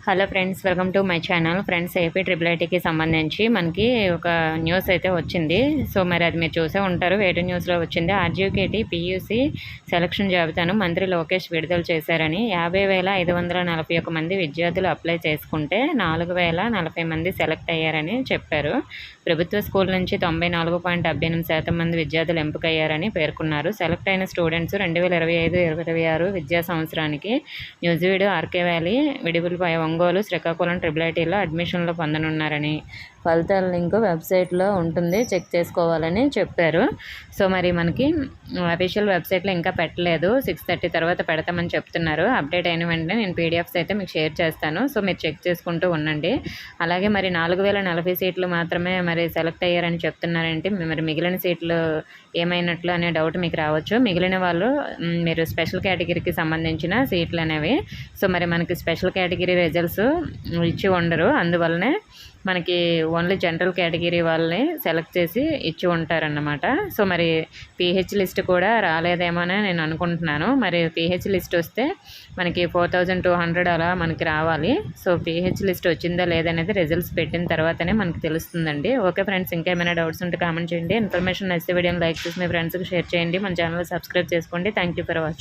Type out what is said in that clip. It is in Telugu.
Hello friends, welcome to my channel. Friends, AP triple ఐటీకి సంబంధించి మనకి ఒక న్యూస్ అయితే వచ్చింది. సో మరి అది మీరు చూసే ఉంటారు. వేటి న్యూస్లో వచ్చింది. ఆర్జీకేటీ పీయూసీ సెలక్షన్ జాబితాను మంత్రి లోకేష్ విడుదల చేశారని 50,541 మంది విద్యార్థులు అప్లై చేసుకుంటే 4,040 మంది సెలెక్ట్ అయ్యారని చెప్పారు. ప్రభుత్వ స్కూల్ నుంచి 94.78% మంది విద్యార్థులు ఎంపికయ్యారని పేర్కొన్నారు. సెలెక్ట్ అయిన స్టూడెంట్స్ 2025-26 విద్యా సంవత్సరానికి న్యూజివీడు, ఆర్కే వ్యాలీ, విడిపులపై, ఒంగోలు, శ్రీకాకుళం ట్రిపుల్ ఐటీలో అడ్మిషన్లు పొందనున్నారని, ఫలితాల లింక్ వెబ్సైట్లో ఉంటుంది, చెక్ చేసుకోవాలని చెప్పారు. సో మరి మనకి అఫీషియల్ వెబ్సైట్లో ఇంకా పెట్టలేదు. 6:30 తర్వాత పెడతామని చెప్తున్నారు. అప్డేట్ అయిన వెంటనే నేను పీడిఎఫ్స్ అయితే మీకు షేర్ చేస్తాను. సో మీరు చెక్ చేసుకుంటూ ఉండండి. అలాగే మరి 4,040 సీట్లు మాత్రమే మరి సెలెక్ట్ అయ్యారని చెప్తున్నారంటే మరి మిగిలిన సీట్లు ఏమైనట్లు అనే డౌట్ మీకు రావచ్చు. మిగిలిన వాళ్ళు మీరు స్పెషల్ కేటగిరీకి సంబంధించిన సీట్లు అనేవి. సో మరి మనకి స్పెషల్ కేటగిరీ రిజల్ట్స్ ఇచ్చి ఉండరు. అందువల్లనే మనకి ఓన్లీ జనరల్ కేటగిరీ వాళ్ళని సెలెక్ట్ చేసి ఇచ్చి ఉంటారన్నమాట. సో మరి పీహెచ్ లిస్ట్ కూడా రాలేదేమోనే నేను అనుకుంటున్నాను. మరి పీహెచ్ లిస్ట్ వస్తే మనకి 4,200 అలా మనకి రావాలి. సో పీహెచ్ లిస్ట్ వచ్చిందా లేదనేది రిజల్ట్స్ పెట్టిన తర్వాతనే మనకి తెలుస్తుందండి. ఓకే ఫ్రెండ్స్, ఇంకేమైనా డౌట్స్ ఉంటే కామెంట్ చేయండి. ఇన్ఫర్మేషన్ నచ్చితే వీడియోని లైక్ చేసి మీ ఫ్రెండ్స్కి షేర్ చేయండి. మన ఛానల్ సబ్స్క్రైబ్ చేసుకోండి. Thank you for watching.